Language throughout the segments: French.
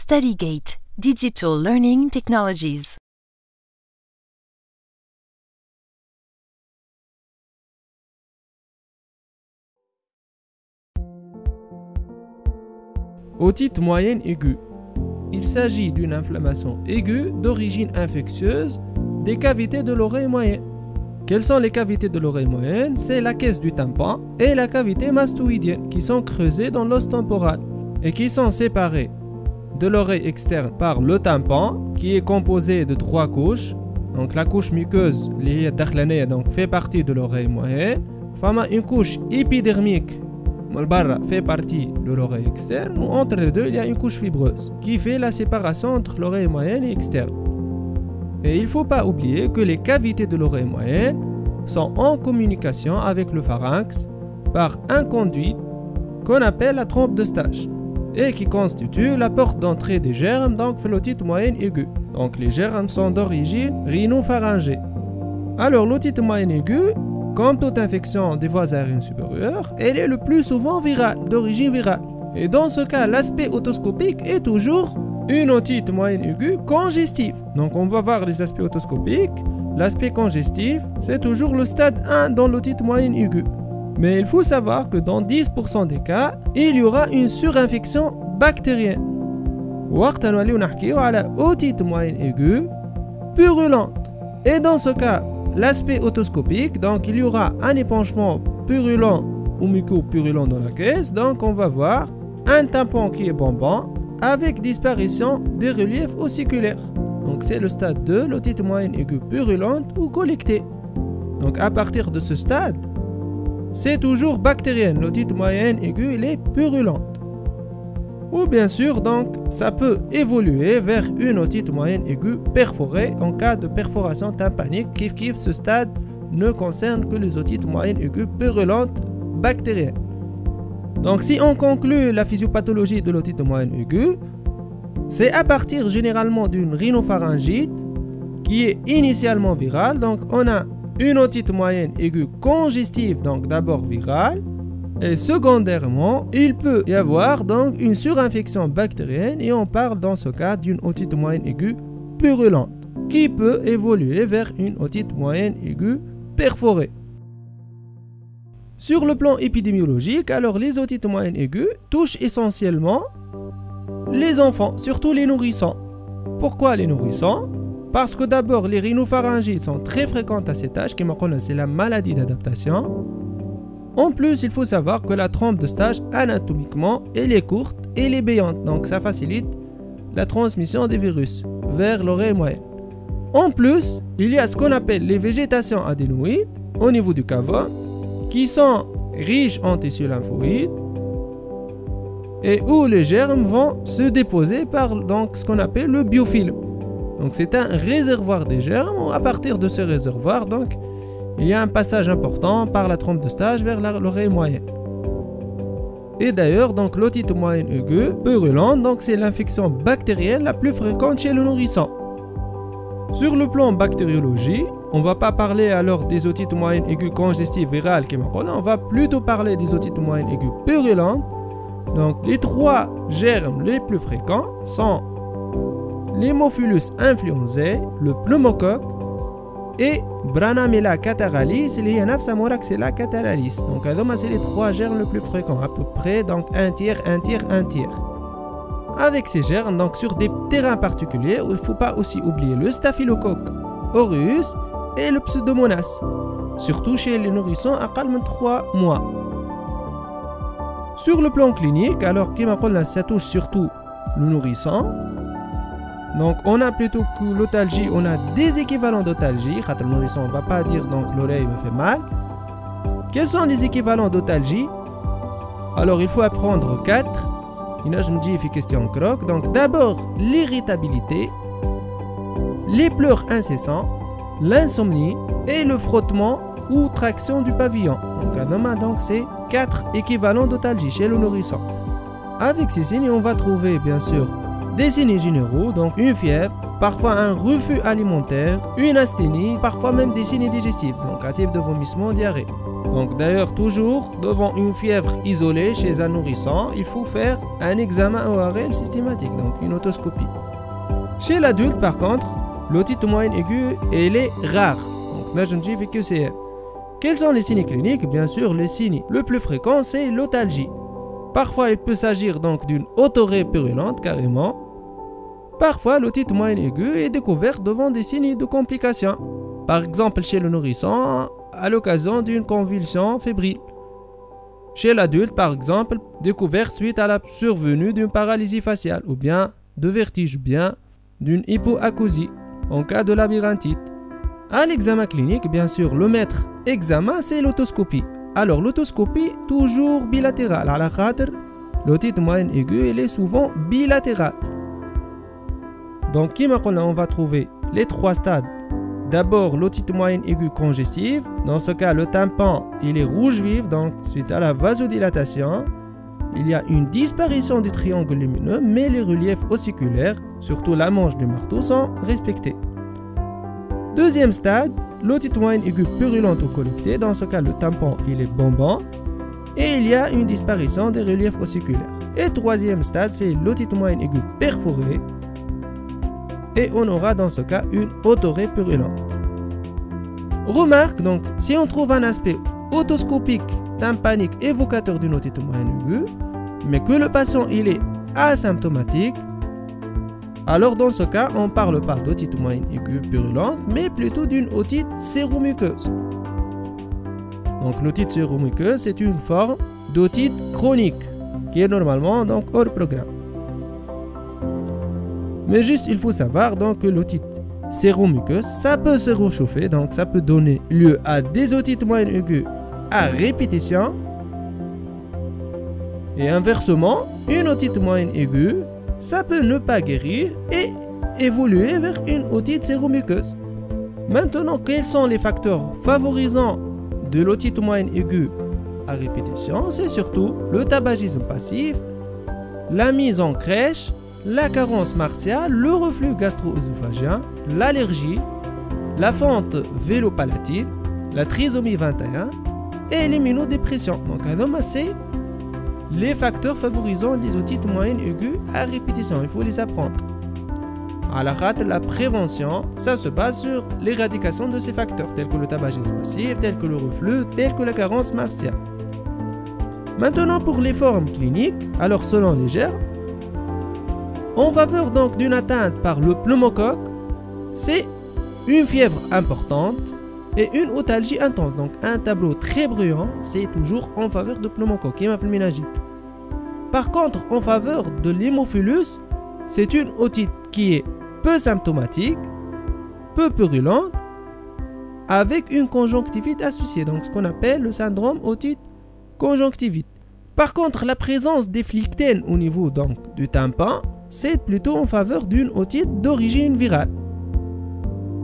StudyGate Digital Learning Technologies. Otite moyenne aiguë. Il s'agit d'une inflammation aiguë d'origine infectieuse des cavités de l'oreille moyenne. Quelles sont les cavités de l'oreille moyenne? C'est la caisse du tympan et la cavité mastoïdienne qui sont creusées dans l'os temporal et qui sont séparées de l'oreille externe par le tympan qui est composé de 3 couches. Donc la couche muqueuse donc fait partie de l'oreille moyenne. Une couche épidermique fait partie de l'oreille externe. Entre les deux, il y a une couche fibreuse qui fait la séparation entre l'oreille moyenne et externe. Et il ne faut pas oublier que les cavités de l'oreille moyenne sont en communication avec le pharynx par un conduit qu'on appelle la trompe d'Eustache et qui constitue la porte d'entrée des germes, donc l'otite moyenne aiguë. Donc les germes sont d'origine rhinopharyngée. Alors l'otite moyenne aiguë, comme toute infection des voies aériennes supérieures, elle est le plus souvent virale, d'origine virale. Et dans ce cas, l'aspect otoscopique est toujours une otite moyenne aiguë congestive. Donc on va voir les aspects otoscopiques. L'aspect congestif, c'est toujours le stade 1 dans l'otite moyenne aiguë. Mais il faut savoir que dans 10% des cas, il y aura une surinfection bactérienne. وقت نوليو نحكيو على otite moyenne aiguë purulente. Et dans ce cas, l'aspect otoscopique, donc il y aura un épanchement purulent ou muco-purulent dans la caisse. Donc on va voir un tympan qui est bombant avec disparition des reliefs ossiculaires. Donc c'est le stade 2, l'otite moyenne aiguë purulente ou collectée. Donc à partir de ce stade, c'est toujours bactérienne. L'otite moyenne aiguë, elle est purulente. Ou bien sûr, donc, ça peut évoluer vers une otite moyenne aiguë perforée en cas de perforation tympanique. Kif, ce stade ne concerne que les otites moyennes aiguës purulentes bactériennes. Donc, si on conclut la physiopathologie de l'otite moyenne aiguë, c'est à partir généralement d'une rhinopharyngite qui est initialement virale. Donc, on a une otite moyenne aiguë congestive, donc d'abord virale. Et secondairement, il peut y avoir donc une surinfection bactérienne et on parle dans ce cas d'une otite moyenne aiguë purulente qui peut évoluer vers une otite moyenne aiguë perforée. Sur le plan épidémiologique, alors les otites moyennes aiguës touchent essentiellement les enfants, surtout les nourrissons. Pourquoi les nourrissons? Parce que d'abord les rhinopharyngites sont très fréquentes à cet âge, c'est la maladie d'adaptation. En plus, il faut savoir que la trompe d'Eustache, anatomiquement, elle est courte et elle est béante. Donc, ça facilite la transmission des virus vers l'oreille moyenne. En plus, il y a ce qu'on appelle les végétations adénoïdes au niveau du cavum qui sont riches en tissu lymphoïde et où les germes vont se déposer par donc, ce qu'on appelle le biofilm. Donc, c'est un réservoir des germes. À partir de ce réservoir, donc, il y a un passage important par la trompe d'Eustache vers l'oreille moyenne. Et d'ailleurs, donc l'otite moyenne aiguë purulente, donc c'est l'infection bactérienne la plus fréquente chez le nourrisson. Sur le plan bactériologie, on ne va pas parler alors des otites moyennes aiguës congestives virales, on va plutôt parler des otites moyennes aiguës purulentes. Donc les 3 germes les plus fréquents sont l'Haemophilus influenzae, le pneumocoque et Branamella cataralis, il y a Moraxella cataralis. Donc, c'est les 3 germes les plus fréquents, à peu près, donc un tiers. Avec ces germes, donc sur des terrains particuliers, il ne faut pas aussi oublier le Staphylocoque aureus et le Pseudomonas, surtout chez les nourrissons à 3 mois. Sur le plan clinique, alors, ça touche surtout le nourrisson. Donc on a plutôt que l'otalgie, on a des équivalents d'otalgie. On ne va pas dire donc l'oreille me fait mal. Quels sont les équivalents d'otalgie? Alors il faut apprendre 4. Je me dis question croc. Donc d'abord l'irritabilité, les pleurs incessants, l'insomnie et le frottement ou traction du pavillon. Donc c'est 4 équivalents d'otalgie chez le nourrisson. Avec ces signes, on va trouver bien sûr des signes généraux, donc une fièvre, parfois un refus alimentaire, une asthénie, parfois même des signes digestifs, donc un type de vomissement, diarrhée. Donc d'ailleurs, toujours devant une fièvre isolée chez un nourrisson, il faut faire un examen ORL systématique, donc une otoscopie. Chez l'adulte, par contre, l'otite moyenne aiguë, elle est rare. Donc je me dis que c'est... Quels sont les signes cliniques? Bien sûr, le signe le plus fréquent, c'est l'otalgie. Parfois, il peut s'agir donc d'une otorrhée purulente, carrément. Parfois, l'otite moyenne aiguë est découverte devant des signes de complications. Par exemple, chez le nourrisson, à l'occasion d'une convulsion fébrile. Chez l'adulte, par exemple, découverte suite à la survenue d'une paralysie faciale, ou bien de vertige, ou bien d'une hypoacousie, en cas de labyrinthite. À l'examen clinique, bien sûr, le maître examen, c'est l'autoscopie. Alors, l'autoscopie, toujours bilatérale. À la khâter, l'otite moyenne aiguë, elle est souvent bilatérale. Donc, on va trouver les 3 stades. D'abord, l'otite moyenne aiguë congestive. Dans ce cas, le tympan, il est rouge vif, donc suite à la vasodilatation. Il y a une disparition du triangle lumineux, mais les reliefs ossiculaires, surtout la manche du marteau, sont respectés. Deuxième stade, l'otite moyenne aiguë purulente ou collectée. Dans ce cas, le tympan, il est bombant. Et il y a une disparition des reliefs ossiculaires. Et troisième stade, c'est l'otite moyenne aiguë perforée. Et on aura dans ce cas une otorrhée purulente. Remarque donc, si on trouve un aspect otoscopique, tympanique, évocateur d'une otite moyenne aiguë, mais que le patient il est asymptomatique, alors dans ce cas, on ne parle pas d'otite moyenne aiguë purulente, mais plutôt d'une otite séromuqueuse. Donc l'otite séromuqueuse, c'est une forme d'otite chronique, qui est normalement donc hors programme. Mais juste, il faut savoir donc que l'otite séromuqueuse, ça peut se réchauffer, donc ça peut donner lieu à des otites moyennes aiguës à répétition. Et inversement, une otite moyenne aiguë, ça peut ne pas guérir et évoluer vers une otite séromuqueuse. Maintenant, quels sont les facteurs favorisants de l'otite moyenne aiguë à répétition? C'est surtout le tabagisme passif, la mise en crèche, la carence martiale, le reflux gastro-œsophagien, l'allergie, la fente vélopalatine, la trisomie 21 et l'immunodépression. Donc, c'est les facteurs favorisant les otites moyennes aiguës à répétition. Il faut les apprendre. À la prévention, ça se base sur l'éradication de ces facteurs, tels que le tabagisme passif, tels que le reflux, tels que la carence martiale. Maintenant, pour les formes cliniques, alors selon les germes, en faveur donc d'une atteinte par le pneumocoque, c'est une fièvre importante et une otalgie intense. Donc un tableau très bruyant, c'est toujours en faveur de pneumocoque, hémophilus. Par contre, en faveur de l'hémophilus, c'est une otite qui est peu symptomatique, peu purulente, avec une conjonctivite associée, donc ce qu'on appelle le syndrome otite conjonctivite. Par contre, la présence des phlyctènes au niveau donc du tympan, c'est plutôt en faveur d'une otite d'origine virale.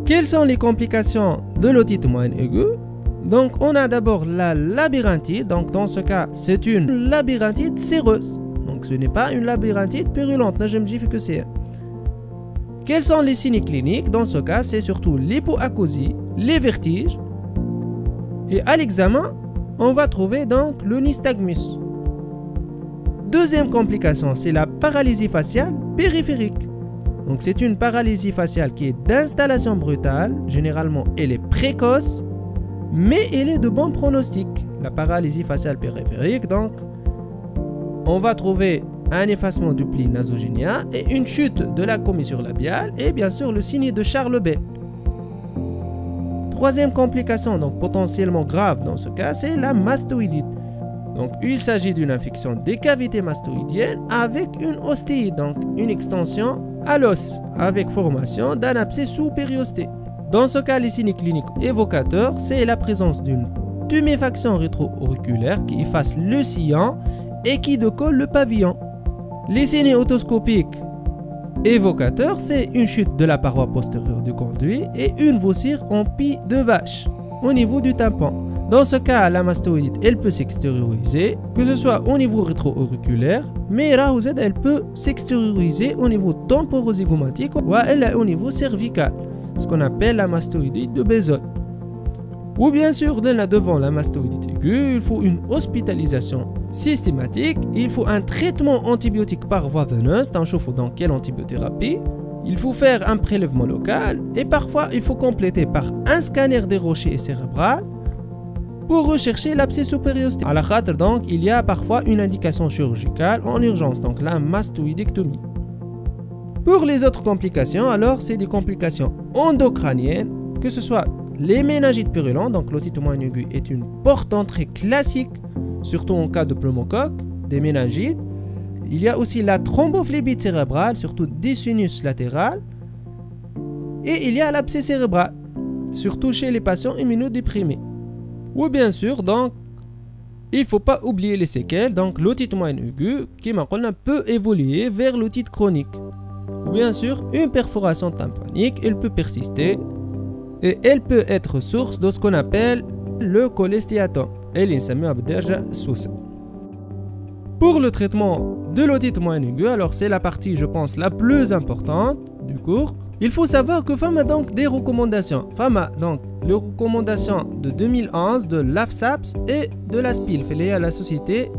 Quelles sont les complications de l'otite moyenne aiguë? Donc on a d'abord la labyrinthite, donc dans ce cas c'est une labyrinthite séreuse. Donc ce n'est pas une labyrinthite purulente, je me dis que c'est. Quels sont les signes cliniques? Dans ce cas c'est surtout l'hypoacousie, les vertiges. Et à l'examen, on va trouver donc le nystagmus. Deuxième complication, c'est la paralysie faciale périphérique. Donc c'est une paralysie faciale qui est d'installation brutale. Généralement, elle est précoce, mais elle est de bon pronostic. La paralysie faciale périphérique, donc, on va trouver un effacement du pli nasogénien et une chute de la commissure labiale et bien sûr le signe de Charles-Bell. Troisième complication, donc potentiellement grave dans ce cas, c'est la mastoïdite. Donc il s'agit d'une infection des cavités mastoïdiennes avec une ostéite, donc une extension à l'os, avec formation d'un abcès sous périostée. Dans ce cas, les signes cliniques évocateurs, c'est la présence d'une tuméfaction rétro-auriculaire qui efface le sillon et qui décolle le pavillon. Les signes otoscopiques évocateurs, c'est une chute de la paroi postérieure du conduit et une vaucire en pie de vache au niveau du tympan. Dans ce cas, la mastoïdite, elle peut s'extérioriser, que ce soit au niveau rétro-auriculaire, mais elle peut s'extérioriser au niveau temporozygomatique ou au niveau cervical, ce qu'on appelle la mastoïdite de Bézol. Ou bien sûr, devant la mastoïdite aiguë, il faut une hospitalisation systématique, il faut un traitement antibiotique par voie veineuse, dans quelle antibiothérapie, il faut faire un prélèvement local et parfois il faut compléter par un scanner des rochers et cérébral pour rechercher l'abcès supérieur. À la khatre, donc, il y a parfois une indication chirurgicale en urgence, donc la mastoïdectomie. Pour les autres complications, alors c'est des complications endocrâniennes, que ce soit les méningites purulentes, donc l'otite moyenne aiguë est une porte d'entrée classique, surtout en cas de pneumocoque, des méningites. Il y a aussi la thrombophlébite cérébrale, surtout des sinus latérales. Et il y a l'abcès cérébral, surtout chez les patients immunodéprimés. Ou bien sûr, donc, il ne faut pas oublier les séquelles, donc l'otite moyenne aiguë, qui maintenant peut évoluer vers l'otite chronique. Ou bien sûr, une perforation tympanique, elle peut persister et elle peut être source de ce qu'on appelle le cholestéatome. Pour le traitement de l'otite moyenne aiguë, alors c'est la partie, je pense, la plus importante du cours. Il faut savoir que FAMA donc des recommandations. FAMA donc les recommandations de 2011 de l'AFSAPS et de la SPIL, liées à la Société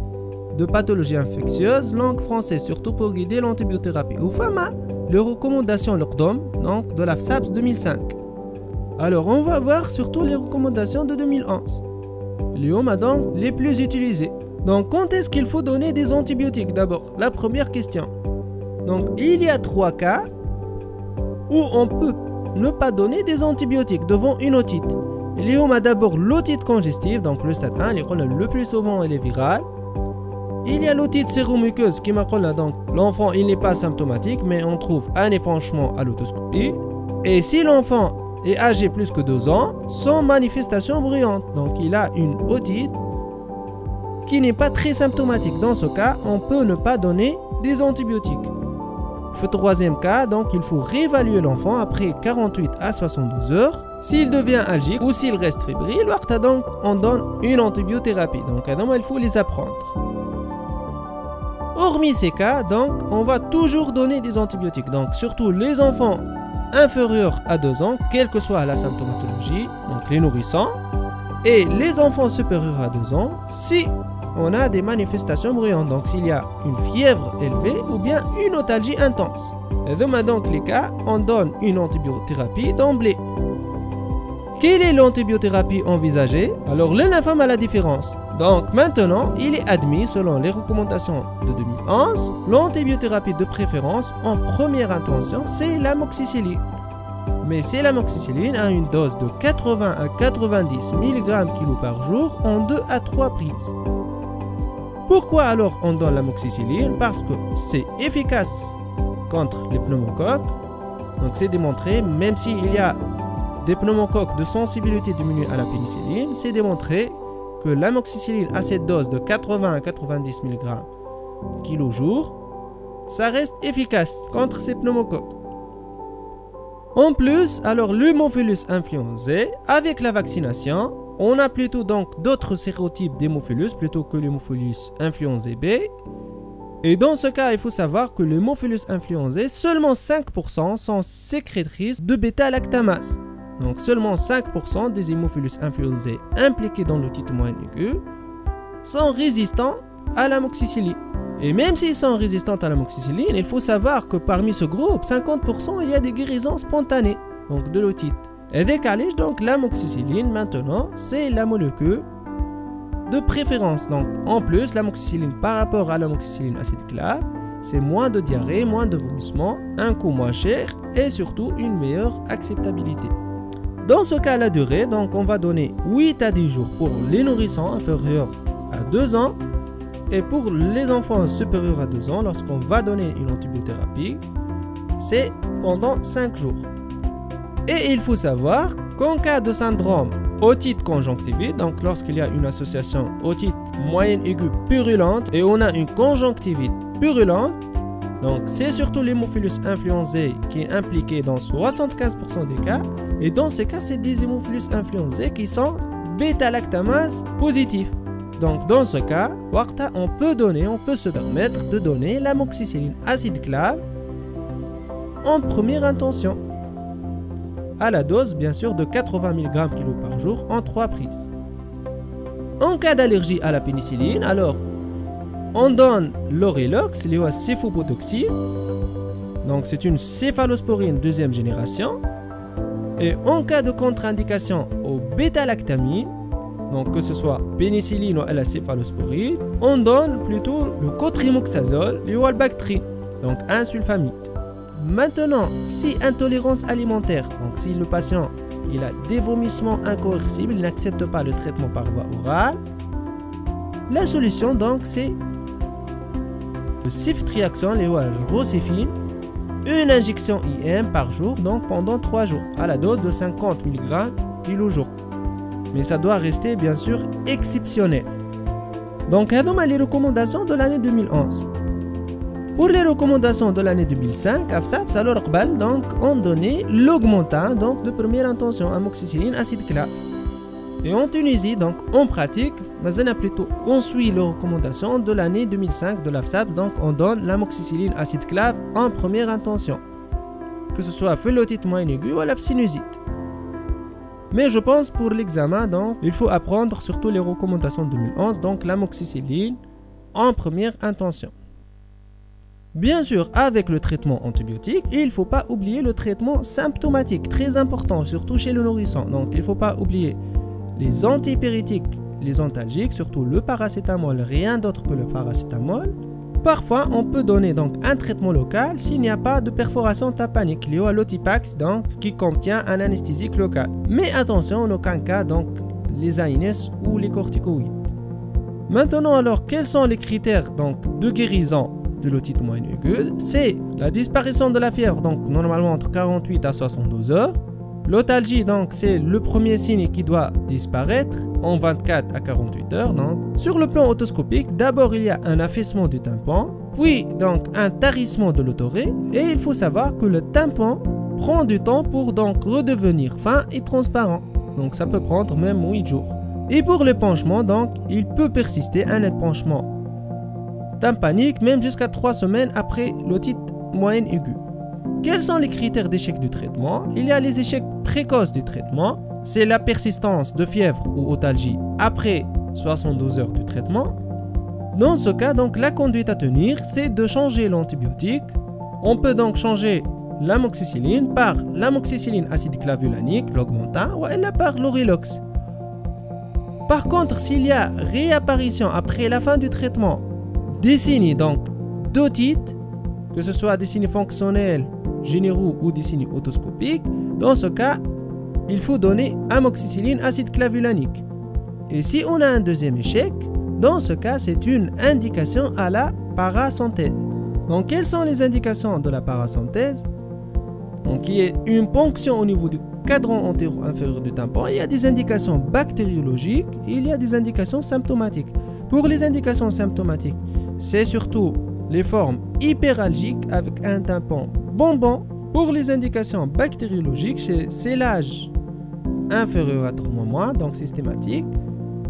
de pathologie infectieuse, langue française, surtout pour guider l'antibiothérapie. Ou FAMA, les recommandations l'OCDOM, donc de l'AFSAPS 2005. Alors on va voir surtout les recommandations de 2011. Les donc les plus utilisées. Donc quand est-ce qu'il faut donner des antibiotiques d'abord? La première question. Donc il y a 3 cas où on peut ne pas donner des antibiotiques devant une otite. Il y a d'abord l'otite congestive, donc le stade 1, le plus souvent elle est virale. Il y a l'otite séromuqueuse qui m'appelle donc l'enfant il n'est pas symptomatique mais on trouve un épanchement à l'otoscopie. Et si l'enfant est âgé plus que 2 ans, sans manifestation bruyante, donc il a une otite qui n'est pas très symptomatique. Dans ce cas, on peut ne pas donner des antibiotiques. Le troisième cas, donc il faut réévaluer l'enfant après 48 à 72 heures. S'il devient algique ou s'il reste fébrile, donc on donne une antibiothérapie. Donc il faut les apprendre. Hormis ces cas, donc on va toujours donner des antibiotiques. Donc surtout les enfants inférieurs à 2 ans, quelle que soit la symptomatologie, donc les nourrissons, et les enfants supérieurs à 2 ans, si on a des manifestations bruyantes, donc s'il y a une fièvre élevée ou bien une otalgie intense. Et donc les cas, on donne une antibiothérapie d'emblée. Quelle est l'antibiothérapie envisagée? Alors l'infâme a la différence. Donc maintenant, il est admis, selon les recommandations de 2011, l'antibiothérapie de préférence en première intention, c'est l'amoxicilline. Mais c'est l'amoxicilline à une dose de 80 à 90 mg kg par jour en 2 à 3 prises. Pourquoi alors on donne l'amoxicilline? Parce que c'est efficace contre les pneumocoques. Donc c'est démontré, même s'il y a des pneumocoques de sensibilité diminuée à la pénicilline, c'est démontré que l'amoxicilline à cette dose de 80 à 90 mg kg jour, ça reste efficace contre ces pneumocoques. En plus, alors l'hémophilus influenzae, avec la vaccination, on a plutôt donc d'autres sérotypes d'hémophilus plutôt que l'hémophilus influenzae B. Et dans ce cas, il faut savoir que l'hémophilus influenzae, seulement 5% sont sécrétrices de bêta-lactamase. Donc seulement 5% des hémophilus influenzae impliqués dans l'otite moyenne aiguë sont résistants à l'amoxicilline. Et même s'ils sont résistants à l'amoxicilline, il faut savoir que parmi ce groupe, 50% il y a des guérisons spontanées, donc de l'otite. Avec allège, donc l'amoxicilline maintenant, c'est la molécule de préférence. Donc en plus, l'amoxicilline par rapport à l'amoxicilline acide clave, c'est moins de diarrhée, moins de vomissements, un coût moins cher et surtout une meilleure acceptabilité. Dans ce cas, la durée, donc on va donner 8 à 10 jours pour les nourrissons inférieurs à 2 ans et pour les enfants supérieurs à 2 ans, lorsqu'on va donner une antibiothérapie, c'est pendant 5 jours. Et il faut savoir qu'en cas de syndrome otite conjonctivite, donc lorsqu'il y a une association otite moyenne aiguë purulente et on a une conjonctivite purulente, donc c'est surtout l'hémophilus influenzae qui est impliqué dans 75% des cas. Et dans ces cas, c'est des hémophilus influenzae qui sont bêta-lactamase positifs. Donc dans ce cas, on peut se permettre de donner l'amoxicilline acide clave en première intention. à la dose bien sûr de 80 mg kg par jour en 3 prises. En cas d'allergie à la pénicilline, alors on donne l'Orilox, le céphalosporine. Donc c'est une céphalosporine deuxième génération. Et en cas de contre-indication au bêta-lactamine, donc que ce soit pénicilline ou la céphalosporine, on donne plutôt le cotrimoxazole, le Bactrim, donc un sulfamide. Maintenant, si intolérance alimentaire, donc si le patient il a des vomissements incoercibles, il n'accepte pas le traitement par voie orale, la solution donc c'est le ciftriaxone, le rocéphine, une injection IM par jour, donc pendant 3 jours, à la dose de 50 mg kg jour. Mais ça doit rester bien sûr exceptionnel. Donc, هذوما les recommandations de l'année 2011. Pour les recommandations de l'année 2005, AFSAPS alors قبل donc on donnait l'augmentin donc de première intention, amoxicilline acide clave. Et en Tunisie, donc en pratique, on suit les recommandations de l'année 2005 de l'AFSAPS, donc on donne l'amoxicilline acide clave en première intention, que ce soit phlébotite moyenne aiguë ou la sinusite. Mais je pense pour l'examen, donc il faut apprendre surtout les recommandations de 2011, donc l'amoxicilline en première intention. Bien sûr, avec le traitement antibiotique, il ne faut pas oublier le traitement symptomatique, très important, surtout chez le nourrisson. Donc il ne faut pas oublier les antipyrétiques, les antalgiques, surtout le paracétamol, rien d'autre que le paracétamol. Parfois, on peut donner donc un traitement local s'il n'y a pas de perforation tympanique, le Lotipax, donc qui contient un anesthésique local. Mais attention, en aucun cas donc les ANS ou les corticoïdes. Maintenant, alors, quels sont les critères donc de guérison de l'otite moyenne aiguë? C'est la disparition de la fièvre, donc normalement entre 48 à 72 heures. L'otalgie, donc, c'est le premier signe qui doit disparaître en 24 à 48 heures. Donc. Sur le plan otoscopique, d'abord il y a un affaissement du tympan, puis donc un tarissement de l'otoré, et il faut savoir que le tympan prend du temps pour donc redevenir fin et transparent. Donc ça peut prendre même 8 jours. Et pour l'épanchement, donc, il peut persister un épanchement tympanique même jusqu'à 3 semaines après l'otite moyenne aiguë. Quels sont les critères d'échec du traitement? Il y a les échecs précoces du traitement, c'est la persistance de fièvre ou otalgie après 72 heures du traitement. Dans ce cas, donc, la conduite à tenir, c'est de changer l'antibiotique. On peut donc changer l'amoxicilline par l'amoxicilline acide clavulanique, l'augmentin, ou par l'Orilox. Par contre, s'il y a réapparition après la fin du traitement des signes donc d'otite, que ce soit des signes fonctionnels généraux ou des signes otoscopiques, dans ce cas, il faut donner amoxicilline acide clavulanique. Et si on a un deuxième échec, dans ce cas, c'est une indication à la parasynthèse. Donc, quelles sont les indications de la parasynthèse? Donc, il y a une ponction au niveau du cadran antéro-inférieur du tympan. Il y a des indications bactériologiques et il y a des indications symptomatiques. Pour les indications symptomatiques, c'est surtout les formes hyperalgiques avec un tympan bonbon. Pour les indications bactériologiques, c'est l'âge inférieur à 3 mois, donc systématique.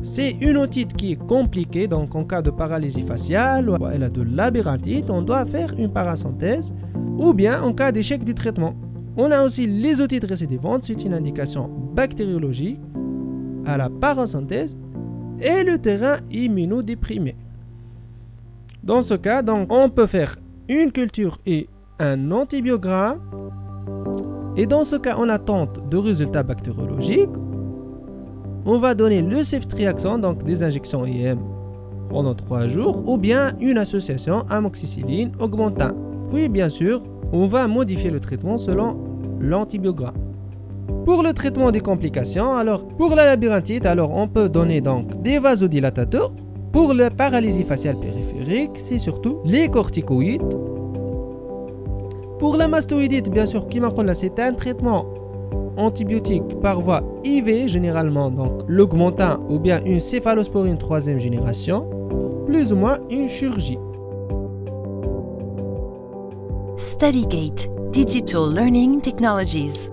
C'est une otite qui est compliquée, donc en cas de paralysie faciale ou elle a de labyrinthite, on doit faire une parasynthèse, ou bien en cas d'échec du traitement. On a aussi les otites récidivantes, c'est une indication bactériologique à la parasynthèse et le terrain immunodéprimé. Dans ce cas, donc, on peut faire une culture et un antibiogramme. Et dans ce cas, en attente de résultats bactériologiques, on va donner le ceftriaxone, donc des injections IM pendant 3 jours, ou bien une association amoxicilline augmentin. Puis, bien sûr, on va modifier le traitement selon l'antibiogramme. Pour le traitement des complications, alors pour la labyrinthite, alors on peut donner donc des vasodilatateurs. Pour la paralysie faciale périphérique, c'est surtout les corticoïdes. Pour la mastoïdite, bien sûr, c'est un traitement antibiotique par voie IV, généralement donc l'augmentin ou bien une céphalosporine 3e génération, plus ou moins une chirurgie. StudyGate, Digital Learning Technologies.